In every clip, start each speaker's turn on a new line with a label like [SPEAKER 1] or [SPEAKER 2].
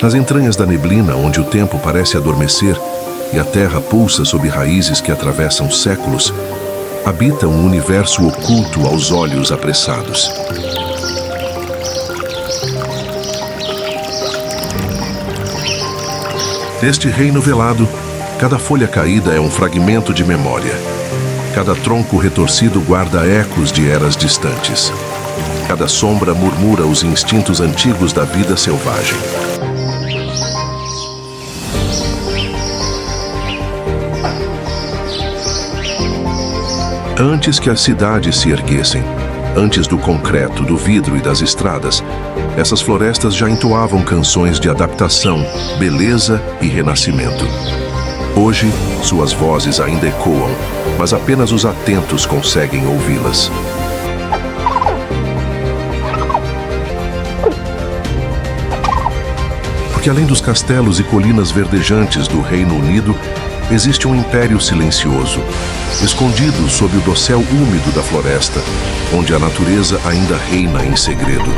[SPEAKER 1] Nas entranhas da neblina, onde o tempo parece adormecer e a terra pulsa sob raízes que atravessam séculos, habita um universo oculto aos olhos apressados. Neste reino velado, cada folha caída é um fragmento de memória. Cada tronco retorcido guarda ecos de eras distantes. Cada sombra murmura os instintos antigos da vida selvagem. Antes que as cidades se erguessem, antes do concreto, do vidro e das estradas, essas florestas já entoavam canções de adaptação, beleza e renascimento. Hoje, suas vozes ainda ecoam, mas apenas os atentos conseguem ouvi-las. Porque além dos castelos e colinas verdejantes do Reino Unido, existe um império silencioso, escondido sob o dossel úmido da floresta, onde a natureza ainda reina em segredo.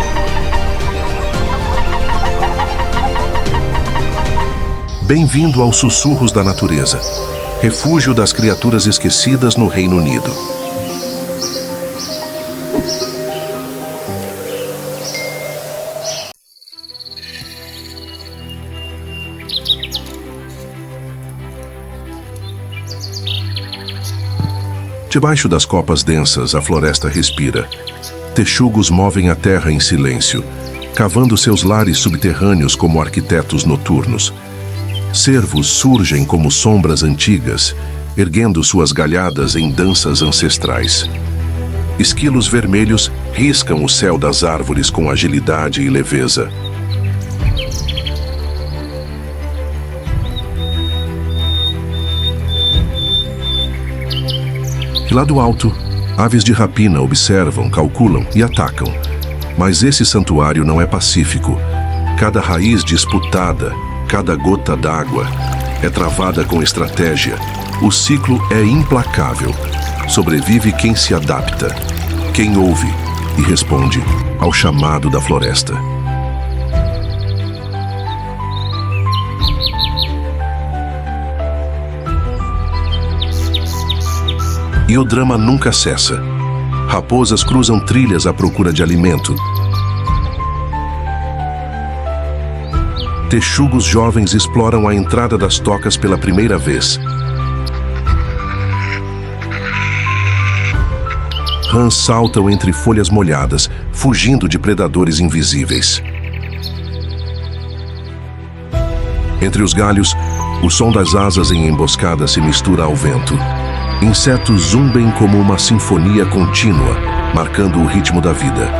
[SPEAKER 1] Bem-vindo aos sussurros da natureza, refúgio das criaturas esquecidas no Reino Unido. Debaixo das copas densas, a floresta respira. Texugos movem a terra em silêncio, cavando seus lares subterrâneos como arquitetos noturnos. Cervos surgem como sombras antigas, erguendo suas galhadas em danças ancestrais. Esquilos vermelhos riscam o céu das árvores com agilidade e leveza. E lá do alto, aves de rapina observam, calculam e atacam. Mas esse santuário não é pacífico. Cada raiz disputada, cada gota d'água é travada com estratégia. O ciclo é implacável. Sobrevive quem se adapta, quem ouve e responde ao chamado da floresta. E o drama nunca cessa. Raposas cruzam trilhas à procura de alimento. Texugos jovens exploram a entrada das tocas pela primeira vez. Rãs saltam entre folhas molhadas, fugindo de predadores invisíveis. Entre os galhos, o som das asas em emboscada se mistura ao vento. Insetos zumbem como uma sinfonia contínua, marcando o ritmo da vida.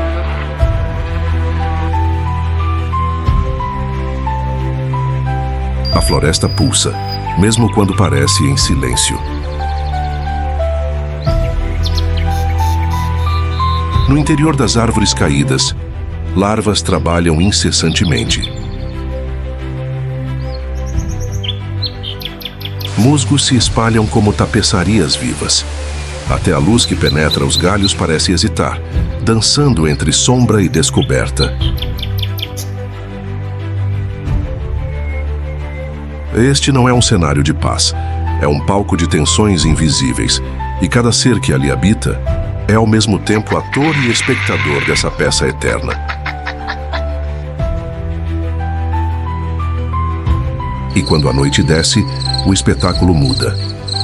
[SPEAKER 1] A floresta pulsa, mesmo quando parece em silêncio. No interior das árvores caídas, larvas trabalham incessantemente. Musgos se espalham como tapeçarias vivas. Até a luz que penetra os galhos parece hesitar, dançando entre sombra e descoberta. Este não é um cenário de paz. É um palco de tensões invisíveis. E cada ser que ali habita é ao mesmo tempo ator e espectador dessa peça eterna. E quando a noite desce, o espetáculo muda.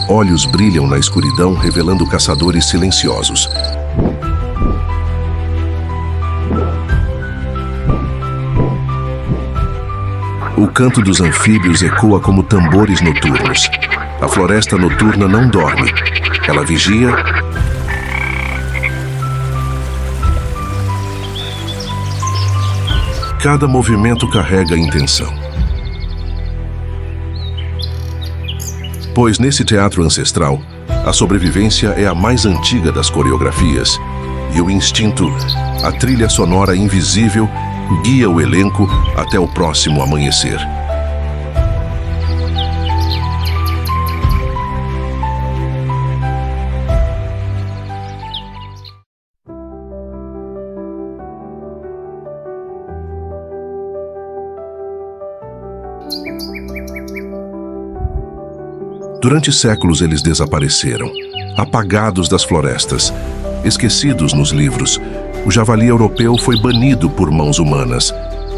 [SPEAKER 1] Olhos brilham na escuridão, revelando caçadores silenciosos. O canto dos anfíbios ecoa como tambores noturnos. A floresta noturna não dorme. Ela vigia cada movimento carrega intenção. Pois nesse teatro ancestral, a sobrevivência é a mais antiga das coreografias, e o instinto, a trilha sonora invisível, guia o elenco até o próximo amanhecer. Durante séculos eles desapareceram, apagados das florestas, esquecidos nos livros. O javali europeu foi banido por mãos humanas,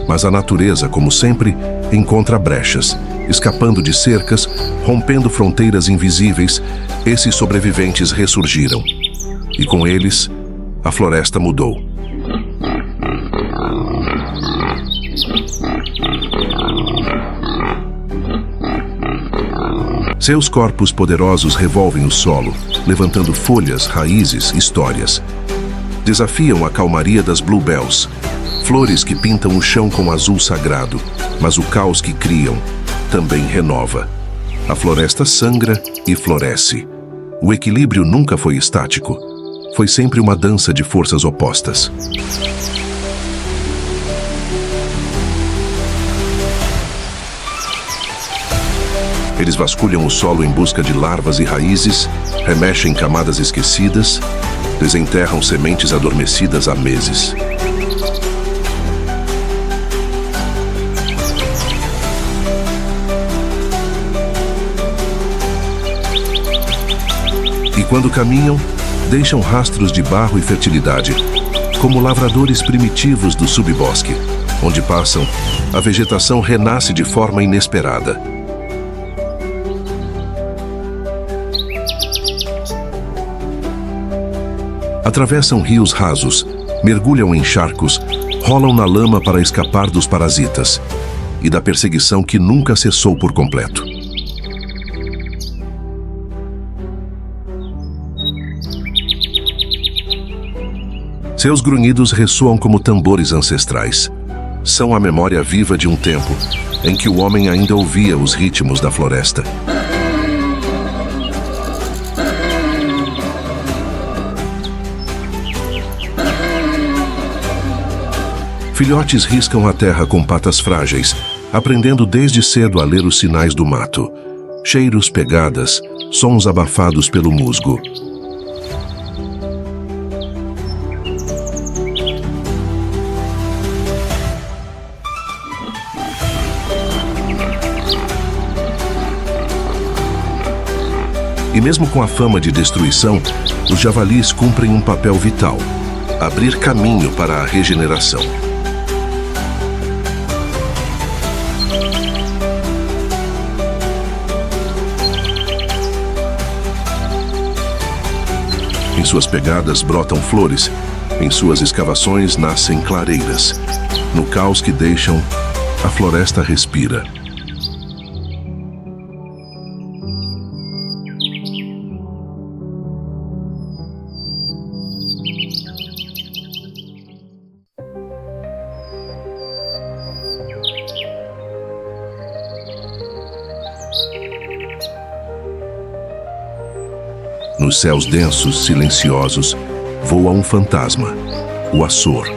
[SPEAKER 1] mas a natureza, como sempre, encontra brechas, escapando de cercas, rompendo fronteiras invisíveis. Esses sobreviventes ressurgiram. E com eles, a floresta mudou. Seus corpos poderosos revolvem o solo, levantando folhas, raízes, histórias. Desafiam a calmaria das bluebells, flores que pintam o chão com azul sagrado, mas o caos que criam também renova. A floresta sangra e floresce. O equilíbrio nunca foi estático. Foi sempre uma dança de forças opostas. Eles vasculham o solo em busca de larvas e raízes, remexem camadas esquecidas, desenterram sementes adormecidas há meses. E quando caminham, deixam rastros de barro e fertilidade, como lavradores primitivos do subbosque. Onde passam, a vegetação renasce de forma inesperada. Atravessam rios rasos, mergulham em charcos, rolam na lama para escapar dos parasitas e da perseguição que nunca cessou por completo. Seus grunhidos ressoam como tambores ancestrais. São a memória viva de um tempo em que o homem ainda ouvia os ritmos da floresta. Filhotes riscam a terra com patas frágeis, aprendendo desde cedo a ler os sinais do mato. Cheiros, pegadas, sons abafados pelo musgo. E mesmo com a fama de destruição, os javalis cumprem um papel vital: abrir caminho para a regeneração. Em suas pegadas brotam flores, em suas escavações nascem clareiras. No caos que deixam, a floresta respira. Nos céus densos, silenciosos, voa um fantasma, o açor.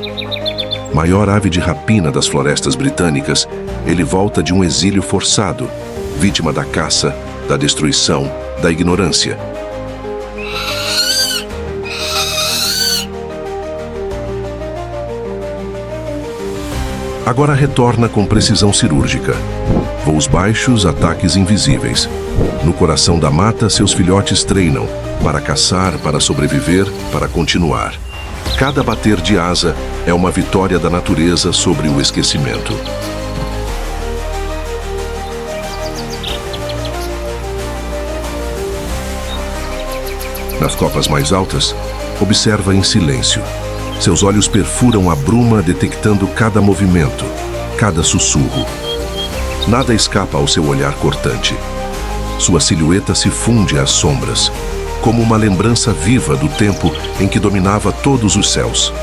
[SPEAKER 1] Maior ave de rapina das florestas britânicas, ele volta de um exílio forçado, vítima da caça, da destruição, da ignorância. Agora retorna com precisão cirúrgica. Voos baixos, ataques invisíveis. No coração da mata, seus filhotes treinam para caçar, para sobreviver, para continuar. Cada bater de asa é uma vitória da natureza sobre o esquecimento. Nas copas mais altas, observa em silêncio. Seus olhos perfuram a bruma, detectando cada movimento, cada sussurro. Nada escapa ao seu olhar cortante. Sua silhueta se funde às sombras, como uma lembrança viva do tempo em que dominava todos os céus.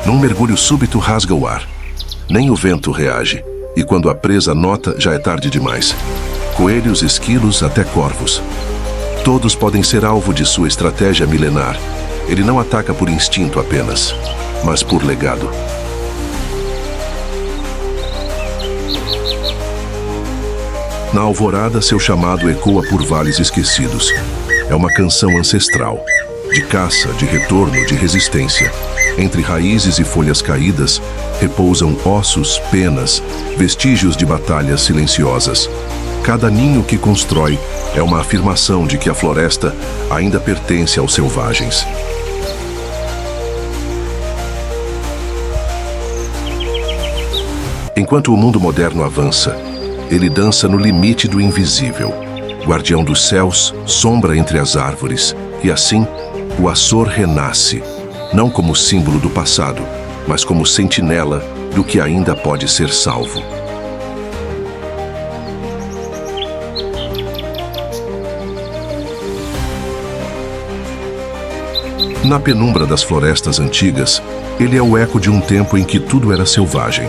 [SPEAKER 1] Num mergulho súbito rasga o ar. Nem o vento reage, e quando a presa nota, já é tarde demais. Coelhos, esquilos, até corvos. Todos podem ser alvo de sua estratégia milenar. Ele não ataca por instinto apenas, mas por legado. Na alvorada, seu chamado ecoa por vales esquecidos. É uma canção ancestral, de caça, de retorno, de resistência. Entre raízes e folhas caídas, repousam ossos, penas, vestígios de batalhas silenciosas. Cada ninho que constrói é uma afirmação de que a floresta ainda pertence aos selvagens. Enquanto o mundo moderno avança, ele dança no limite do invisível, guardião dos céus, sombra entre as árvores, e assim, o Açor renasce, não como símbolo do passado, mas como sentinela do que ainda pode ser salvo. Na penumbra das florestas antigas, ele é o eco de um tempo em que tudo era selvagem.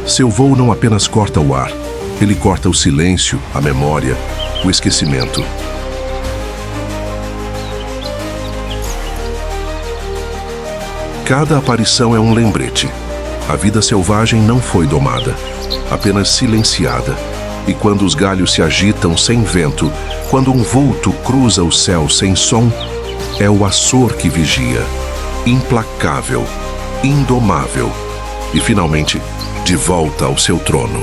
[SPEAKER 1] Seu voo não apenas corta o ar, ele corta o silêncio, a memória, o esquecimento. Cada aparição é um lembrete. A vida selvagem não foi domada, apenas silenciada. E quando os galhos se agitam sem vento, quando um vulto cruza o céu sem som, é o Açor que vigia, implacável, indomável, e finalmente, de volta ao seu trono.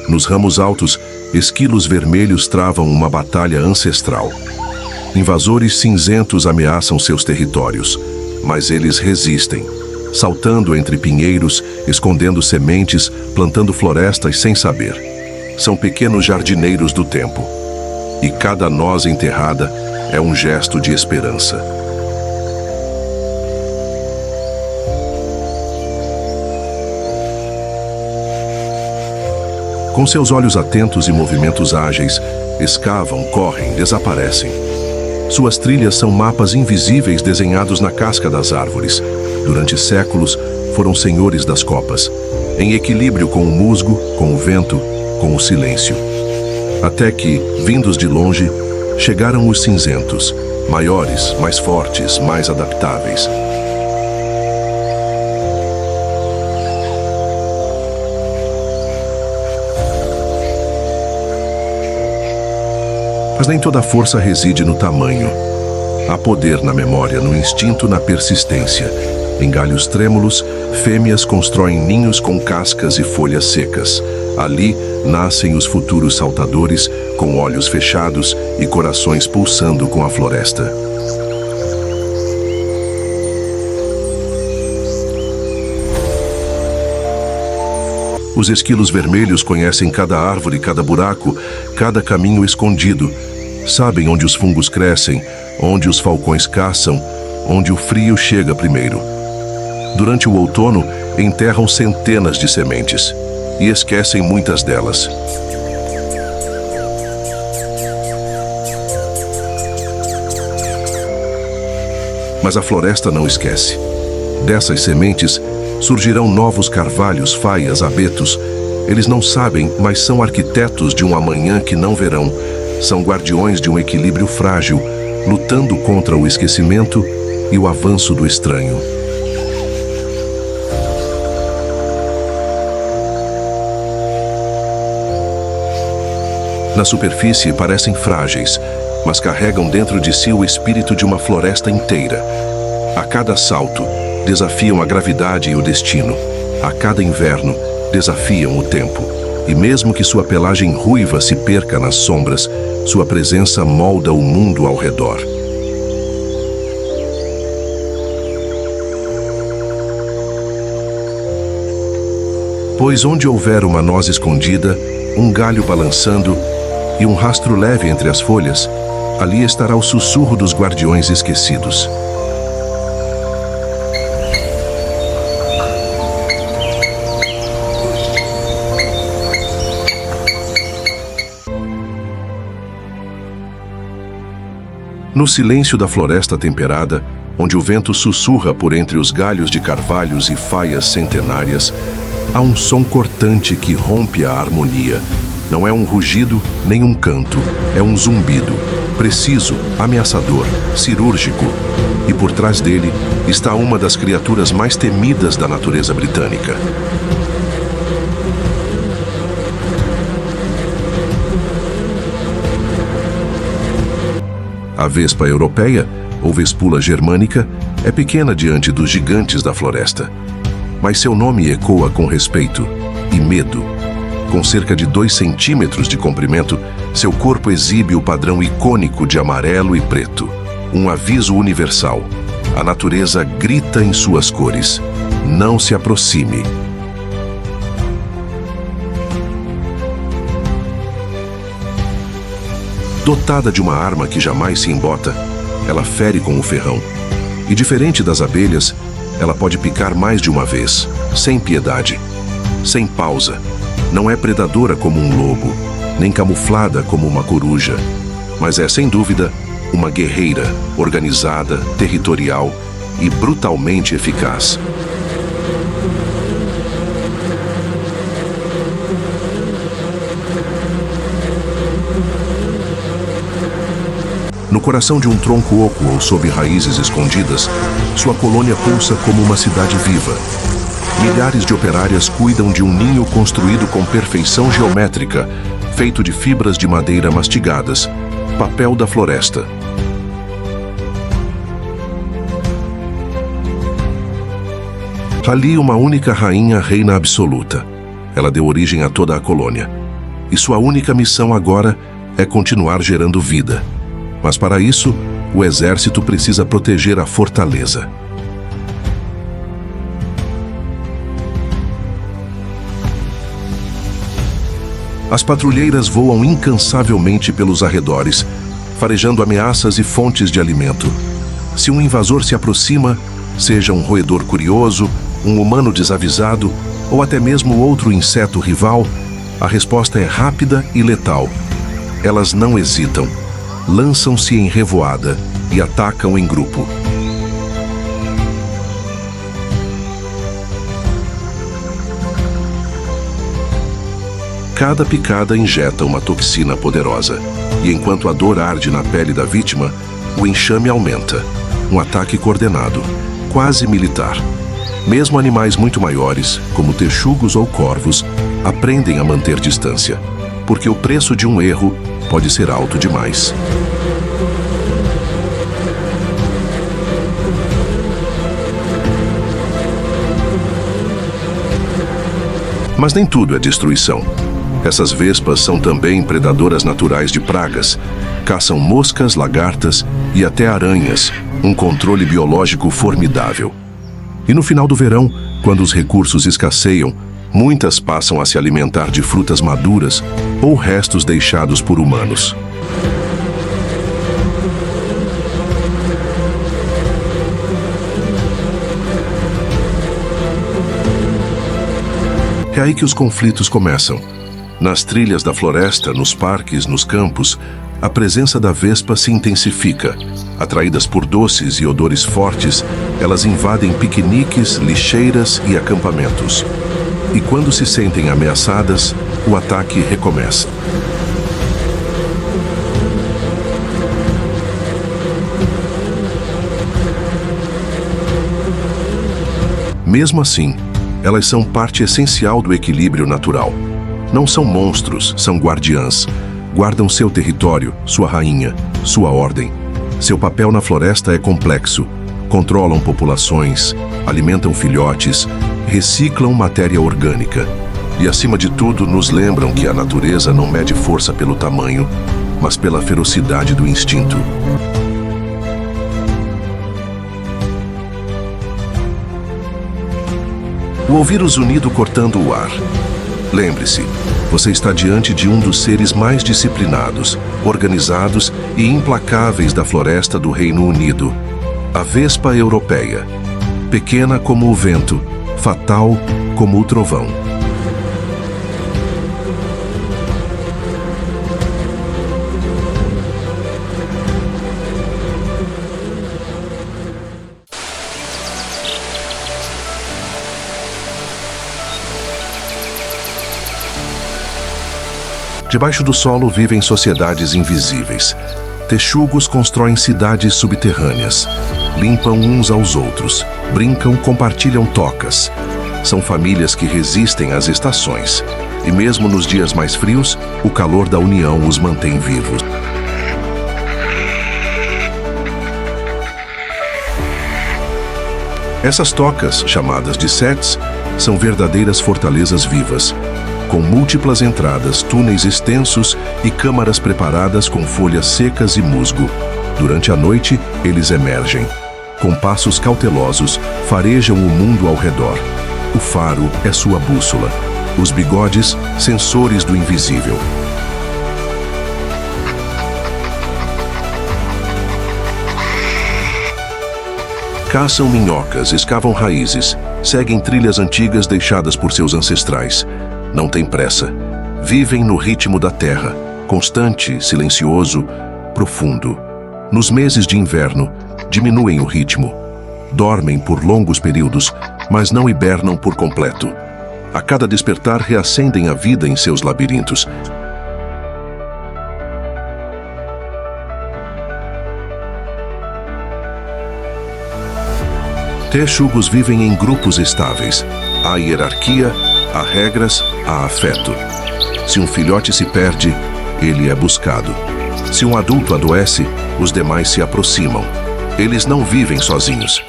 [SPEAKER 1] Nos ramos altos, esquilos vermelhos travam uma batalha ancestral. Invasores cinzentos ameaçam seus territórios, mas eles resistem, saltando entre pinheiros, escondendo sementes, plantando florestas sem saber. São pequenos jardineiros do tempo, e cada noz enterrada é um gesto de esperança. Com seus olhos atentos e movimentos ágeis, escavam, correm, desaparecem. Suas trilhas são mapas invisíveis desenhados na casca das árvores. Durante séculos, foram senhores das copas, em equilíbrio com o musgo, com o vento, com o silêncio. Até que, vindos de longe, chegaram os cinzentos, maiores, mais fortes, mais adaptáveis. Mas nem toda a força reside no tamanho. Há poder na memória, no instinto, na persistência. Em galhos trêmulos, fêmeas constroem ninhos com cascas e folhas secas. Ali nascem os futuros saltadores, com olhos fechados e corações pulsando com a floresta. Os esquilos vermelhos conhecem cada árvore, cada buraco, cada caminho escondido. Sabem onde os fungos crescem, onde os falcões caçam, onde o frio chega primeiro. Durante o outono, enterram centenas de sementes e esquecem muitas delas. Mas a floresta não esquece. Dessas sementes, surgirão novos carvalhos, faias, abetos. Eles não sabem, mas são arquitetos de um amanhã que não verão. São guardiões de um equilíbrio frágil, lutando contra o esquecimento e o avanço do estranho. Na superfície parecem frágeis, mas carregam dentro de si o espírito de uma floresta inteira. A cada salto, desafiam a gravidade e o destino. A cada inverno, desafiam o tempo. E mesmo que sua pelagem ruiva se perca nas sombras, sua presença molda o mundo ao redor. Pois onde houver uma noz escondida, um galho balançando e um rastro leve entre as folhas, ali estará o sussurro dos guardiões esquecidos. No silêncio da floresta temperada, onde o vento sussurra por entre os galhos de carvalhos e faias centenárias, Há um som cortante que rompe a harmonia. Não é um rugido, nem um canto. É um zumbido. Preciso, ameaçador, cirúrgico. E por trás dele está uma das criaturas mais temidas da natureza britânica. A vespa europeia, ou Vespula germânica, é pequena diante dos gigantes da floresta. Mas seu nome ecoa com respeito e medo. Com cerca de 2 centímetros de comprimento, seu corpo exibe o padrão icônico de amarelo e preto. Um aviso universal. A natureza grita em suas cores. Não se aproxime. Dotada de uma arma que jamais se embota, ela fere com o ferrão. E diferente das abelhas, ela pode picar mais de uma vez, sem piedade, sem pausa. Não é predadora como um lobo, nem camuflada como uma coruja, mas é, sem dúvida, uma guerreira, organizada, territorial e brutalmente eficaz. No coração de um tronco oco ou sob raízes escondidas, sua colônia pulsa como uma cidade viva. Milhares de operárias cuidam de um ninho construído com perfeição geométrica, feito de fibras de madeira mastigadas, papel da floresta. Ali, uma única rainha reina absoluta. Ela deu origem a toda a colônia. E sua única missão agora é continuar gerando vida. Mas para isso, o exército precisa proteger a fortaleza. As patrulheiras voam incansavelmente pelos arredores, farejando ameaças e fontes de alimento. Se um invasor se aproxima, seja um roedor curioso, um humano desavisado ou até mesmo outro inseto rival, a resposta é rápida e letal. Elas não hesitam. Lançam-se em revoada e atacam em grupo. Cada picada injeta uma toxina poderosa, e enquanto a dor arde na pele da vítima, o enxame aumenta. Um ataque coordenado, quase militar. Mesmo animais muito maiores, como texugos ou corvos, aprendem a manter distância, porque o preço de um erro pode ser alto demais. Mas nem tudo é destruição. Essas vespas são também predadoras naturais de pragas. Caçam moscas, lagartas e até aranhas, um controle biológico formidável. E no final do verão, quando os recursos escasseiam, muitas passam a se alimentar de frutas maduras ou restos deixados por humanos. É aí que os conflitos começam. Nas trilhas da floresta, nos parques, nos campos, a presença da vespa se intensifica. Atraídas por doces e odores fortes, elas invadem piqueniques, lixeiras e acampamentos. E quando se sentem ameaçadas, o ataque recomeça. Mesmo assim, elas são parte essencial do equilíbrio natural. Não são monstros, são guardiãs. Guardam seu território, sua rainha, sua ordem. Seu papel na floresta é complexo. Controlam populações, alimentam filhotes, reciclam matéria orgânica. E, acima de tudo, nos lembram que a natureza não mede força pelo tamanho, mas pela ferocidade do instinto. O ouvir o zunido cortando o ar. Lembre-se, você está diante de um dos seres mais disciplinados, organizados e implacáveis da floresta do Reino Unido. A vespa europeia. Pequena como o vento, fatal como o trovão. Debaixo do solo vivem sociedades invisíveis. Texugos constroem cidades subterrâneas. Limpam uns aos outros. Brincam, compartilham tocas. São famílias que resistem às estações. E mesmo nos dias mais frios, o calor da união os mantém vivos. Essas tocas, chamadas de sets, são verdadeiras fortalezas vivas, com múltiplas entradas, túneis extensos e câmaras preparadas com folhas secas e musgo. Durante a noite, eles emergem. Com passos cautelosos, farejam o mundo ao redor. O faro é sua bússola. Os bigodes, sensores do invisível. Caçam minhocas, escavam raízes, seguem trilhas antigas deixadas por seus ancestrais. Não têm pressa. Vivem no ritmo da terra, constante, silencioso, profundo. Nos meses de inverno, diminuem o ritmo. Dormem por longos períodos, mas não hibernam por completo. A cada despertar, reacendem a vida em seus labirintos. Texugos vivem em grupos estáveis. Há hierarquia, há regras, há afeto. Se um filhote se perde, ele é buscado. Se um adulto adoece, os demais se aproximam. Eles não vivem sozinhos.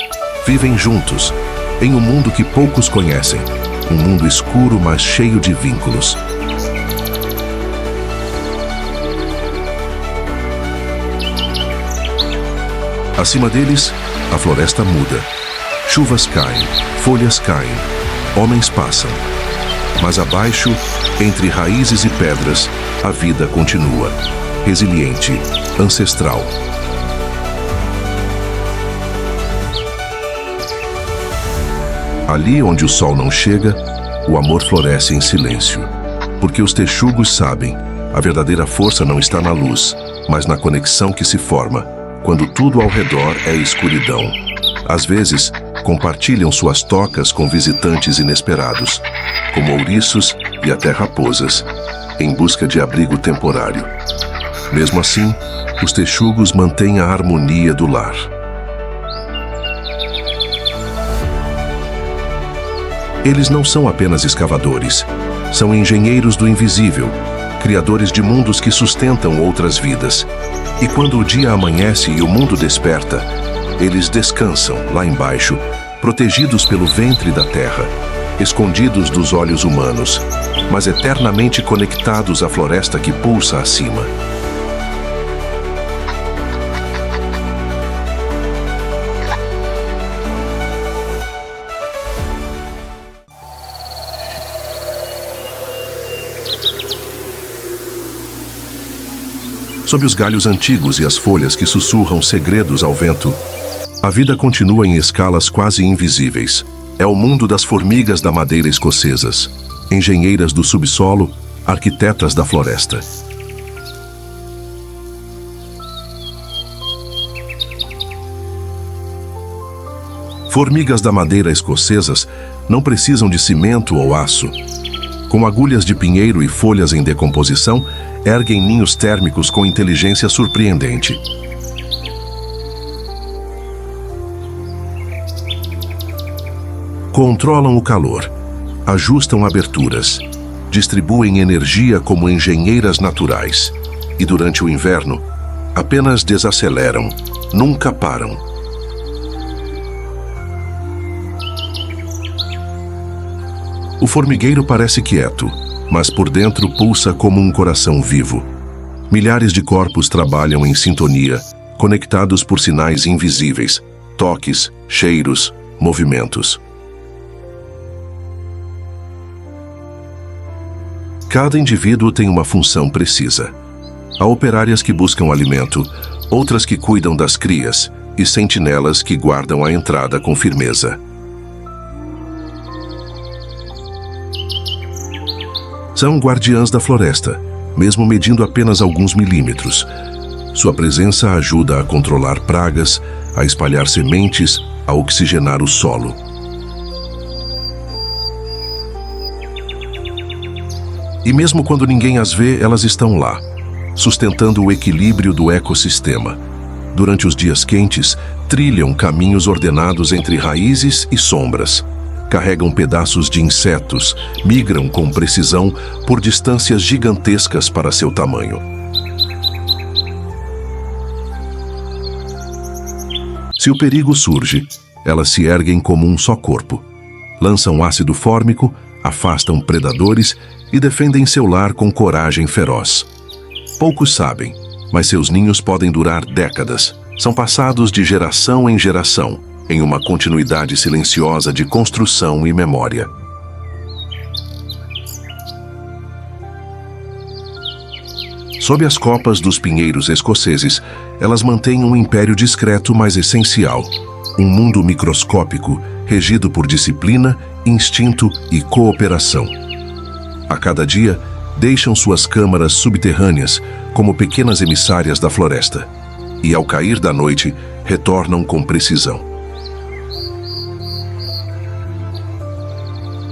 [SPEAKER 1] Vivem juntos, em um mundo que poucos conhecem. Um mundo escuro, mas cheio de vínculos. Acima deles, a floresta muda. Chuvas caem, folhas caem, homens passam. Mas abaixo, entre raízes e pedras, a vida continua. Resiliente, ancestral. Ali onde o sol não chega, o amor floresce em silêncio. Porque os texugos sabem, a verdadeira força não está na luz, mas na conexão que se forma, quando tudo ao redor é escuridão. Às vezes, compartilham suas tocas com visitantes inesperados, como ouriços e até raposas, em busca de abrigo temporário. Mesmo assim, os texugos mantêm a harmonia do lar. Eles não são apenas escavadores, são engenheiros do invisível, criadores de mundos que sustentam outras vidas. E quando o dia amanhece e o mundo desperta, eles descansam lá embaixo, protegidos pelo ventre da terra, escondidos dos olhos humanos, mas eternamente conectados à floresta que pulsa acima. Sob os galhos antigos e as folhas que sussurram segredos ao vento, a vida continua em escalas quase invisíveis. É o mundo das formigas da madeira escocesas, engenheiras do subsolo, arquitetas da floresta. Formigas da madeira escocesas não precisam de cimento ou aço. Com agulhas de pinheiro e folhas em decomposição, erguem ninhos térmicos com inteligência surpreendente. Controlam o calor, ajustam aberturas, distribuem energia como engenheiras naturais e, durante o inverno, apenas desaceleram, nunca param. O formigueiro parece quieto, mas por dentro pulsa como um coração vivo. Milhares de corpos trabalham em sintonia, conectados por sinais invisíveis, toques, cheiros, movimentos. Cada indivíduo tem uma função precisa. Há operárias que buscam alimento, outras que cuidam das crias e sentinelas que guardam a entrada com firmeza. São guardiãs da floresta, mesmo medindo apenas alguns milímetros. Sua presença ajuda a controlar pragas, a espalhar sementes, a oxigenar o solo. E mesmo quando ninguém as vê, elas estão lá, sustentando o equilíbrio do ecossistema. Durante os dias quentes, trilham caminhos ordenados entre raízes e sombras. Carregam pedaços de insetos, migram com precisão por distâncias gigantescas para seu tamanho. Se o perigo surge, elas se erguem como um só corpo. Lançam ácido fórmico, afastam predadores e defendem seu lar com coragem feroz. Poucos sabem, mas seus ninhos podem durar décadas. São passados de geração em geração, em uma continuidade silenciosa de construção e memória. Sob as copas dos pinheiros escoceses, elas mantêm um império discreto, mas essencial. Um mundo microscópico, regido por disciplina, instinto e cooperação. A cada dia, deixam suas câmaras subterrâneas como pequenas emissárias da floresta. E ao cair da noite, retornam com precisão.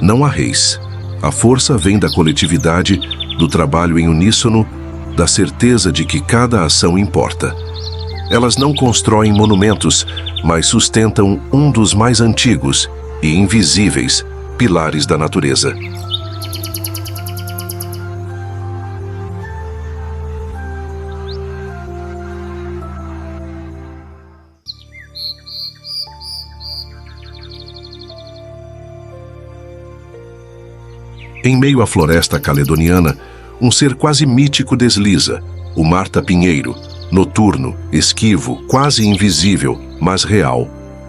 [SPEAKER 1] Não há reis. A força vem da coletividade, do trabalho em uníssono, da certeza de que cada ação importa. Elas não constroem monumentos, mas sustentam um dos mais antigos e invisíveis pilares da natureza. Em meio à floresta caledoniana, um ser quase mítico desliza, o marta-pinheiro, noturno, esquivo, quase invisível, mas real.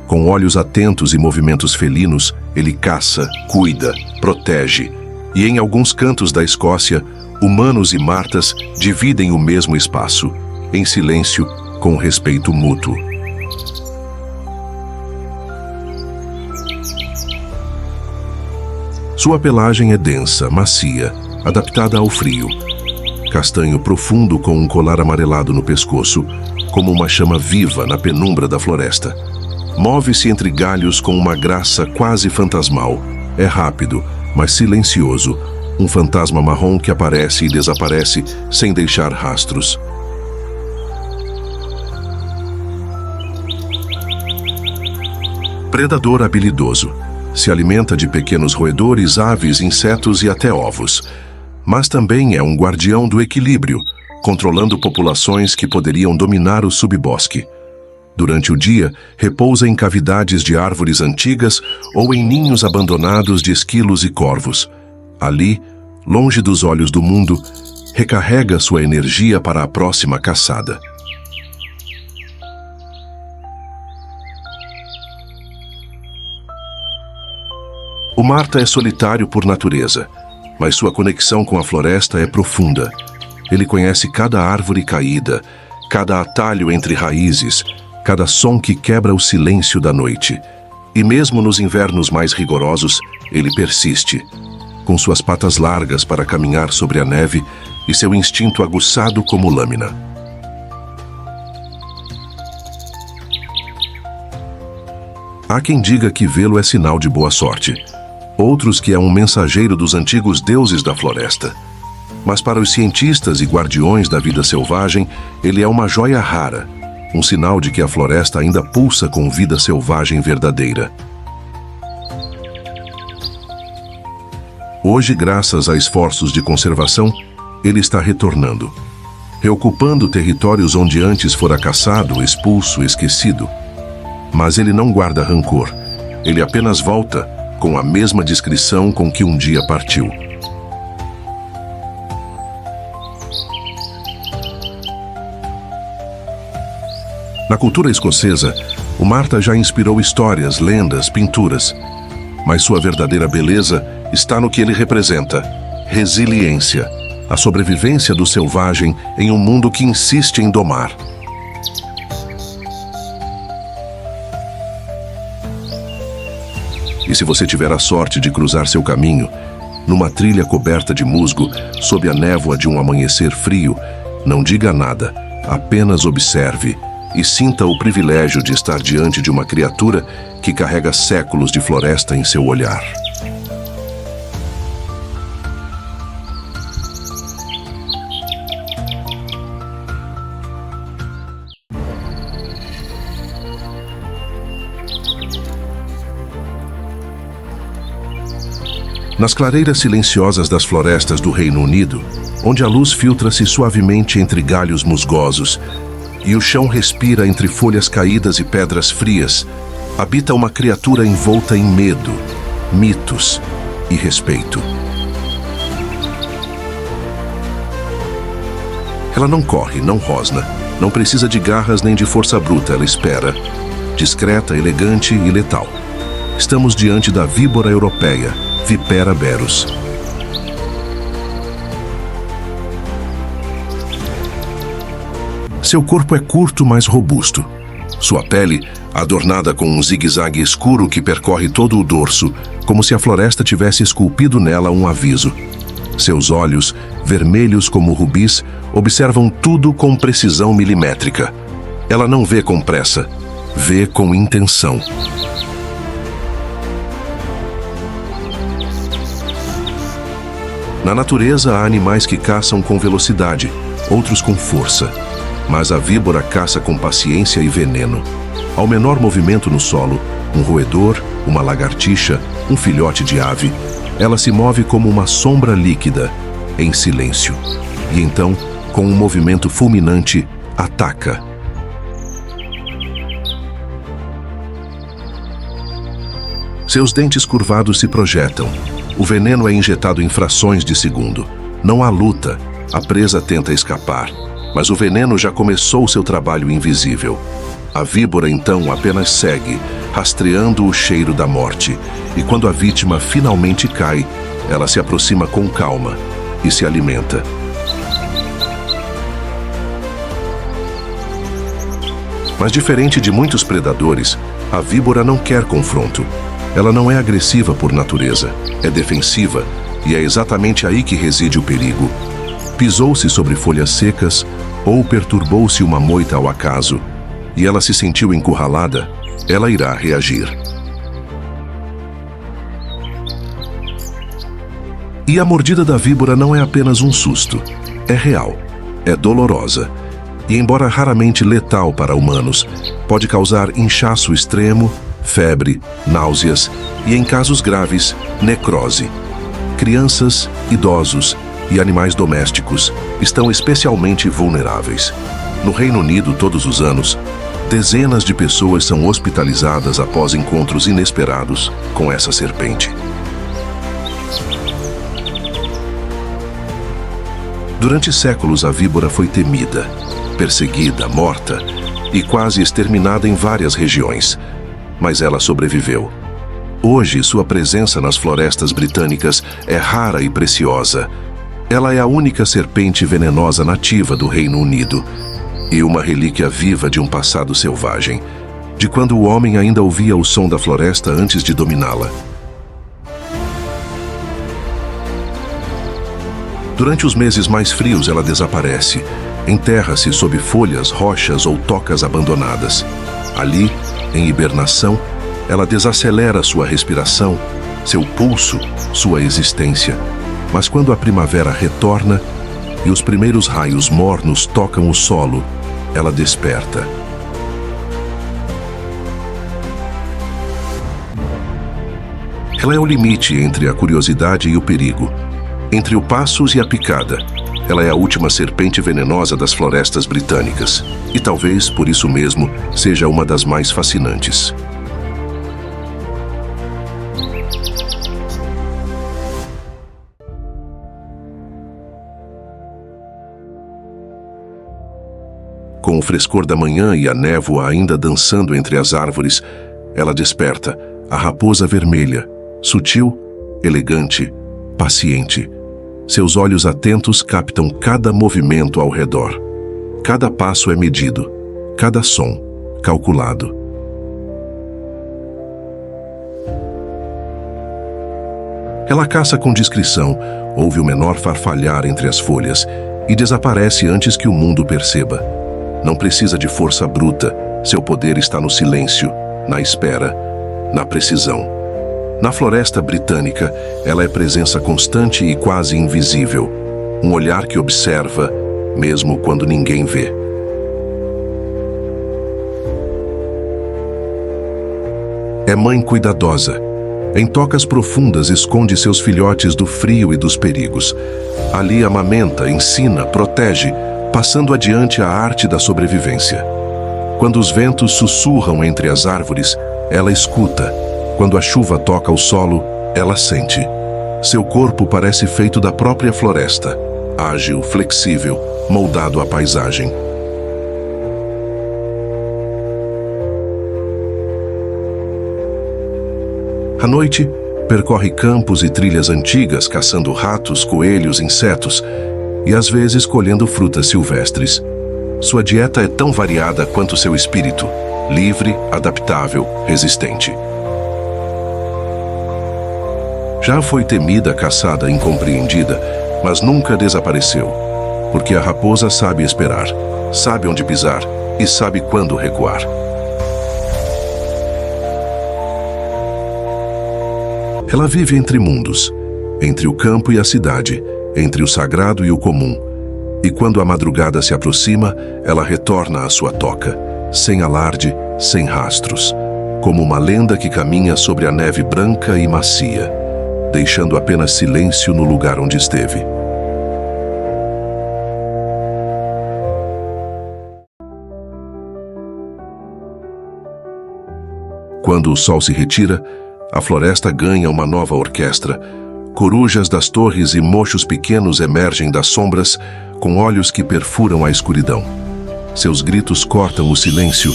[SPEAKER 1] Com olhos atentos e movimentos felinos, ele caça, cuida, protege. E em alguns cantos da Escócia, humanos e martas dividem o mesmo espaço, em silêncio, com respeito mútuo. Sua pelagem é densa, macia, adaptada ao frio. Castanho profundo com um colar amarelado no pescoço, como uma chama viva na penumbra da floresta. Move-se entre galhos com uma graça quase fantasmal. É rápido, mas silencioso, um fantasma marrom que aparece e desaparece sem deixar rastros. Predador habilidoso. Se alimenta de pequenos roedores, aves, insetos e até ovos. Mas também é um guardião do equilíbrio, controlando populações que poderiam dominar o subbosque. Durante o dia, repousa em cavidades de árvores antigas ou em ninhos abandonados de esquilos e corvos. Ali, longe dos olhos do mundo, recarrega sua energia para a próxima caçada. O marta é solitário por natureza, mas sua conexão com a floresta é profunda. Ele conhece cada árvore caída, cada atalho entre raízes, cada som que quebra o silêncio da noite. E mesmo nos invernos mais rigorosos, ele persiste, com suas patas largas para caminhar sobre a neve e seu instinto aguçado como lâmina. Há quem diga que vê-lo é sinal de boa sorte. Outros que é um mensageiro dos antigos deuses da floresta. Mas para os cientistas e guardiões da vida selvagem, ele é uma joia rara, um sinal de que a floresta ainda pulsa com vida selvagem verdadeira. Hoje, graças a esforços de conservação, ele está retornando, reocupando territórios onde antes fora caçado, expulso, esquecido. Mas ele não guarda rancor, ele apenas volta com a mesma discrição com que um dia partiu. Na cultura escocesa, o marta já inspirou histórias, lendas, pinturas. Mas sua verdadeira beleza está no que ele representa: resiliência, a sobrevivência do selvagem em um mundo que insiste em domar. E se você tiver a sorte de cruzar seu caminho, numa trilha coberta de musgo, sob a névoa de um amanhecer frio, não diga nada, apenas observe e sinta o privilégio de estar diante de uma criatura que carrega séculos de floresta em seu olhar. Nas clareiras silenciosas das florestas do Reino Unido, onde a luz filtra-se suavemente entre galhos musgosos e o chão respira entre folhas caídas e pedras frias, habita uma criatura envolta em medo, mitos e respeito. Ela não corre, não rosna, não precisa de garras nem de força bruta, ela espera, discreta, elegante e letal. Estamos diante da víbora europeia, Vipera berus. Seu corpo é curto, mas robusto. Sua pele, adornada com um zigue-zague escuro que percorre todo o dorso, como se a floresta tivesse esculpido nela um aviso. Seus olhos, vermelhos como rubis, observam tudo com precisão milimétrica. Ela não vê com pressa, vê com intenção. Na natureza há animais que caçam com velocidade, outros com força. Mas a víbora caça com paciência e veneno. Ao menor movimento no solo, um roedor, uma lagartixa, um filhote de ave, ela se move como uma sombra líquida, em silêncio. E então, com um movimento fulminante, ataca. Seus dentes curvados se projetam. O veneno é injetado em frações de segundo. Não há luta. A presa tenta escapar. Mas o veneno já começou seu trabalho invisível. A víbora, então, apenas segue, rastreando o cheiro da morte. E quando a vítima finalmente cai, ela se aproxima com calma e se alimenta. Mas diferente de muitos predadores, a víbora não quer confronto. Ela não é agressiva por natureza, é defensiva, e é exatamente aí que reside o perigo. Pisou-se sobre folhas secas ou perturbou-se uma moita ao acaso, e ela se sentiu encurralada, ela irá reagir. E a mordida da víbora não é apenas um susto, é real, é dolorosa, e embora raramente letal para humanos, pode causar inchaço extremo, febre, náuseas e, em casos graves, necrose. Crianças, idosos e animais domésticos estão especialmente vulneráveis. No Reino Unido, todos os anos, dezenas de pessoas são hospitalizadas após encontros inesperados com essa serpente. Durante séculos, a víbora foi temida, perseguida, morta e quase exterminada em várias regiões. Mas ela sobreviveu. Hoje, sua presença nas florestas britânicas é rara e preciosa. Ela é a única serpente venenosa nativa do Reino Unido e uma relíquia viva de um passado selvagem, de quando o homem ainda ouvia o som da floresta antes de dominá-la. Durante os meses mais frios, ela desaparece, enterra-se sob folhas, rochas ou tocas abandonadas. Ali, em hibernação, ela desacelera sua respiração, seu pulso, sua existência. Mas quando a primavera retorna e os primeiros raios mornos tocam o solo, ela desperta. Ela é o limite entre a curiosidade e o perigo, entre o passos e a picada. Ela é a última serpente venenosa das florestas britânicas e talvez, por isso mesmo, seja uma das mais fascinantes. Com o frescor da manhã e a névoa ainda dançando entre as árvores, ela desperta, a raposa vermelha, sutil, elegante, paciente. Seus olhos atentos captam cada movimento ao redor. Cada passo é medido, cada som calculado. Ela caça com discrição, ouve o menor farfalhar entre as folhas e desaparece antes que o mundo perceba. Não precisa de força bruta, seu poder está no silêncio, na espera, na precisão. Na floresta britânica, ela é presença constante e quase invisível. Um olhar que observa, mesmo quando ninguém vê. É mãe cuidadosa. Em tocas profundas esconde seus filhotes do frio e dos perigos. Ali amamenta, ensina, protege, passando adiante a arte da sobrevivência. Quando os ventos sussurram entre as árvores, ela escuta. Quando a chuva toca o solo, ela sente. Seu corpo parece feito da própria floresta, ágil, flexível, moldado à paisagem. À noite, percorre campos e trilhas antigas caçando ratos, coelhos, insetos e às vezes colhendo frutas silvestres. Sua dieta é tão variada quanto seu espírito, livre, adaptável, resistente. Já foi temida, caçada, incompreendida, mas nunca desapareceu, porque a raposa sabe esperar, sabe onde pisar e sabe quando recuar. Ela vive entre mundos, entre o campo e a cidade, entre o sagrado e o comum. E quando a madrugada se aproxima, ela retorna à sua toca, sem alarde, sem rastros, como uma lenda que caminha sobre a neve branca e macia, deixando apenas silêncio no lugar onde esteve. Quando o sol se retira, a floresta ganha uma nova orquestra. Corujas das torres e mochos pequenos emergem das sombras com olhos que perfuram a escuridão. Seus gritos cortam o silêncio,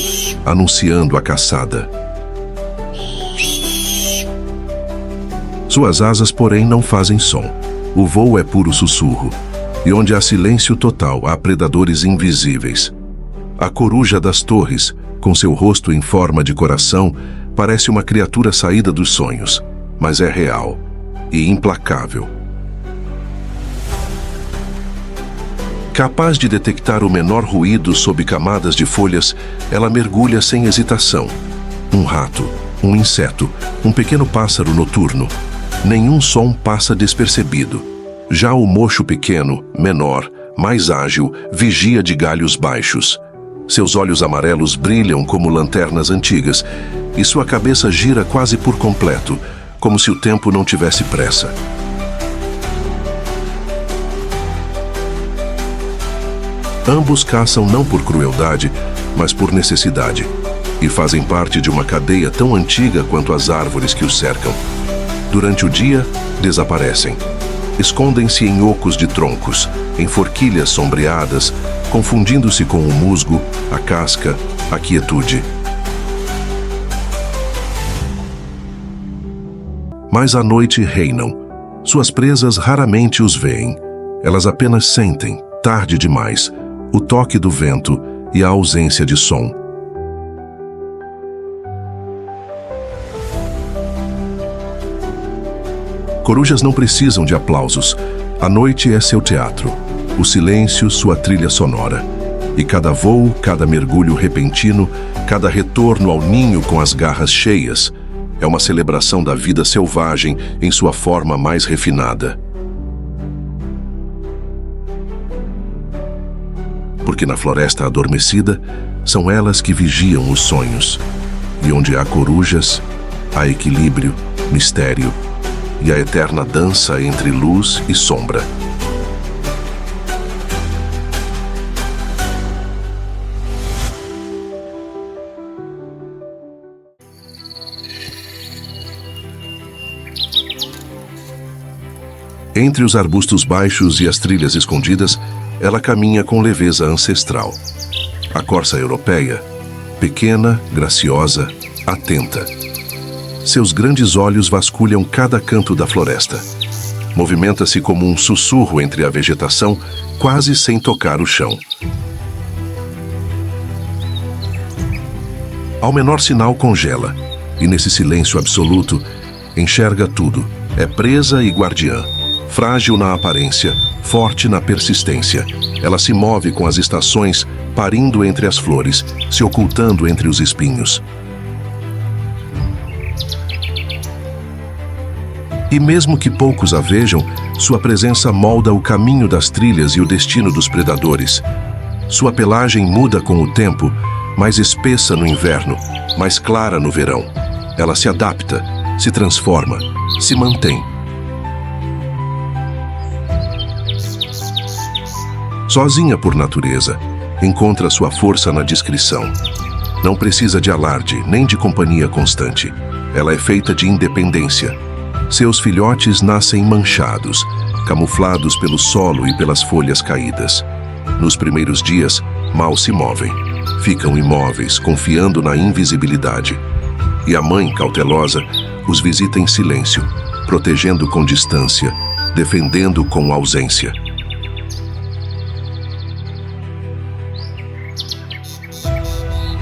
[SPEAKER 1] anunciando a caçada. Suas asas, porém, não fazem som. O voo é puro sussurro. E onde há silêncio total, há predadores invisíveis. A coruja das torres, com seu rosto em forma de coração, parece uma criatura saída dos sonhos, mas é real e implacável. Capaz de detectar o menor ruído sob camadas de folhas, ela mergulha sem hesitação. Um rato, um inseto, um pequeno pássaro noturno. Nenhum som passa despercebido. Já o mocho pequeno, menor, mais ágil, vigia de galhos baixos. Seus olhos amarelos brilham como lanternas antigas e sua cabeça gira quase por completo, como se o tempo não tivesse pressa. Ambos caçam não por crueldade, mas por necessidade, e fazem parte de uma cadeia tão antiga quanto as árvores que os cercam. Durante o dia, desaparecem. Escondem-se em ocos de troncos, em forquilhas sombreadas, confundindo-se com o musgo, a casca, a quietude. Mas à noite reinam. Suas presas raramente os veem. Elas apenas sentem, tarde demais, o toque do vento e a ausência de som. Corujas não precisam de aplausos. A noite é seu teatro. O silêncio, sua trilha sonora. E cada voo, cada mergulho repentino, cada retorno ao ninho com as garras cheias, é uma celebração da vida selvagem em sua forma mais refinada. Porque na floresta adormecida, são elas que vigiam os sonhos. E onde há corujas, há equilíbrio, mistério e a eterna dança entre luz e sombra. Entre os arbustos baixos e as trilhas escondidas, ela caminha com leveza ancestral. A corça europeia, pequena, graciosa, atenta. Seus grandes olhos vasculham cada canto da floresta. Movimenta-se como um sussurro entre a vegetação, quase sem tocar o chão. Ao menor sinal congela, e nesse silêncio absoluto, enxerga tudo. É presa e guardiã. Frágil na aparência, forte na persistência. Ela se move com as estações, parindo entre as flores, se ocultando entre os espinhos. E mesmo que poucos a vejam, sua presença molda o caminho das trilhas e o destino dos predadores. Sua pelagem muda com o tempo, mais espessa no inverno, mais clara no verão. Ela se adapta, se transforma, se mantém. Sozinha por natureza, encontra sua força na discrição. Não precisa de alarde, nem de companhia constante. Ela é feita de independência. Seus filhotes nascem manchados, camuflados pelo solo e pelas folhas caídas. Nos primeiros dias, mal se movem. Ficam imóveis, confiando na invisibilidade. E a mãe, cautelosa, os visita em silêncio, protegendo com distância, defendendo com ausência.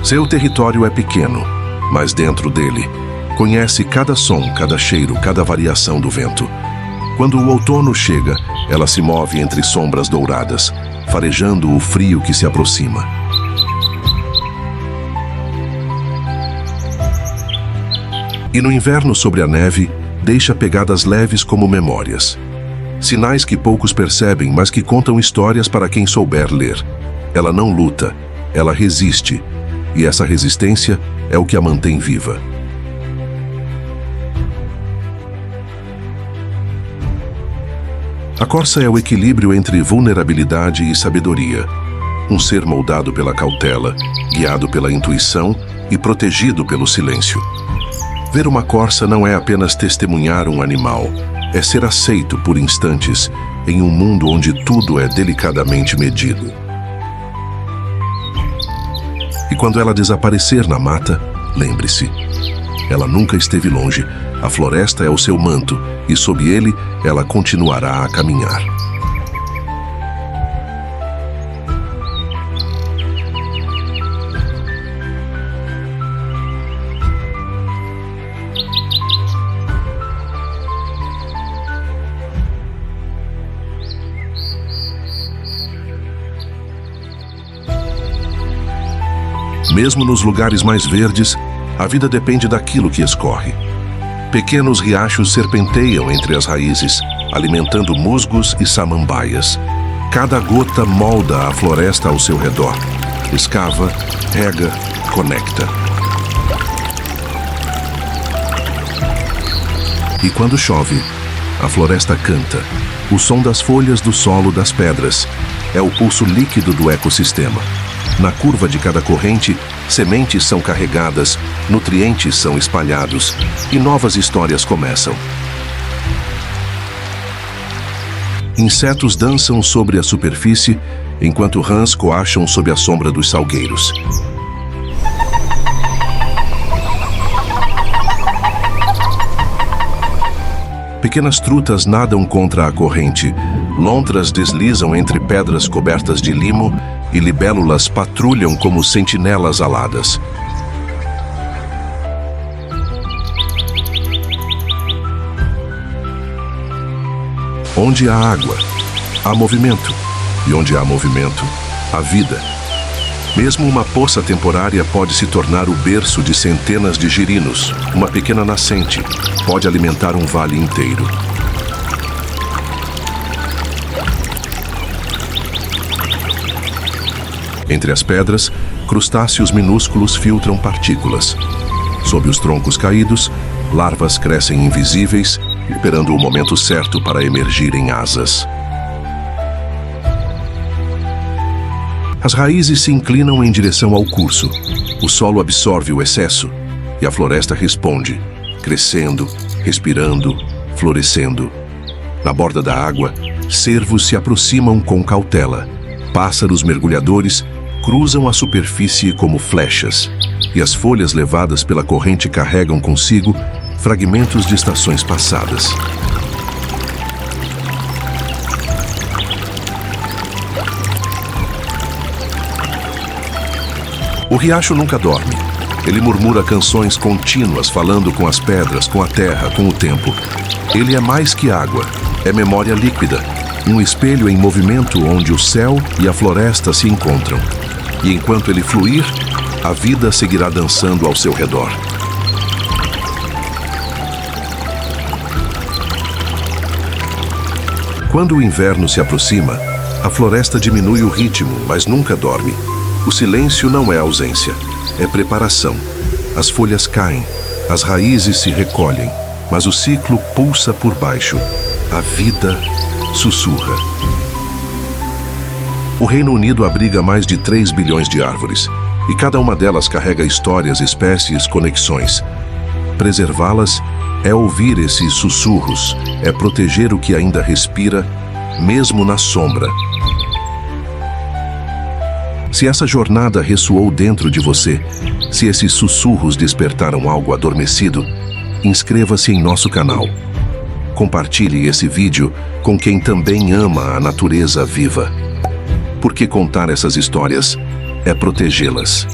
[SPEAKER 1] Seu território é pequeno, mas dentro dele, conhece cada som, cada cheiro, cada variação do vento. Quando o outono chega, ela se move entre sombras douradas, farejando o frio que se aproxima. E no inverno, sobre a neve, deixa pegadas leves como memórias. Sinais que poucos percebem, mas que contam histórias para quem souber ler. Ela não luta, ela resiste. E essa resistência é o que a mantém viva. A corça é o equilíbrio entre vulnerabilidade e sabedoria. Um ser moldado pela cautela, guiado pela intuição e protegido pelo silêncio. Ver uma corça não é apenas testemunhar um animal, é ser aceito por instantes em um mundo onde tudo é delicadamente medido. E quando ela desaparecer na mata, lembre-se, ela nunca esteve longe. A floresta é o seu manto e sob ele ela continuará a caminhar. Mesmo nos lugares mais verdes, a vida depende daquilo que escorre. Pequenos riachos serpenteiam entre as raízes, alimentando musgos e samambaias. Cada gota molda a floresta ao seu redor. Escava, rega, conecta. E quando chove, a floresta canta. O som das folhas, do solo, das pedras. É o pulso líquido do ecossistema. Na curva de cada corrente, sementes são carregadas, nutrientes são espalhados e novas histórias começam. Insetos dançam sobre a superfície, enquanto rãs coacham sob a sombra dos salgueiros. Pequenas trutas nadam contra a corrente, lontras deslizam entre pedras cobertas de limo e libélulas patrulham como sentinelas aladas. Onde há água, há movimento, e onde há movimento, há vida. Mesmo uma poça temporária pode se tornar o berço de centenas de girinos. Uma pequena nascente pode alimentar um vale inteiro. Entre as pedras, crustáceos minúsculos filtram partículas. Sob os troncos caídos, larvas crescem invisíveis, esperando o momento certo para emergir em asas. As raízes se inclinam em direção ao curso. O solo absorve o excesso e a floresta responde, crescendo, respirando, florescendo. Na borda da água, cervos se aproximam com cautela. Pássaros mergulhadores cruzam a superfície como flechas, e as folhas levadas pela corrente carregam consigo fragmentos de estações passadas. O riacho nunca dorme. Ele murmura canções contínuas, falando com as pedras, com a terra, com o tempo. Ele é mais que água, é memória líquida, um espelho em movimento onde o céu e a floresta se encontram. E enquanto ele fluir, a vida seguirá dançando ao seu redor. Quando o inverno se aproxima, a floresta diminui o ritmo, mas nunca dorme. O silêncio não é ausência, é preparação. As folhas caem, as raízes se recolhem. mas o ciclo pulsa por baixo. A vida sussurra. O Reino Unido abriga mais de 3 bilhões de árvores, e cada uma delas carrega histórias, espécies, conexões. Preservá-las é ouvir esses sussurros, é proteger o que ainda respira, mesmo na sombra. Se essa jornada ressoou dentro de você, se esses sussurros despertaram algo adormecido, inscreva-se em nosso canal. Compartilhe esse vídeo com quem também ama a natureza viva. Porque contar essas histórias é protegê-las.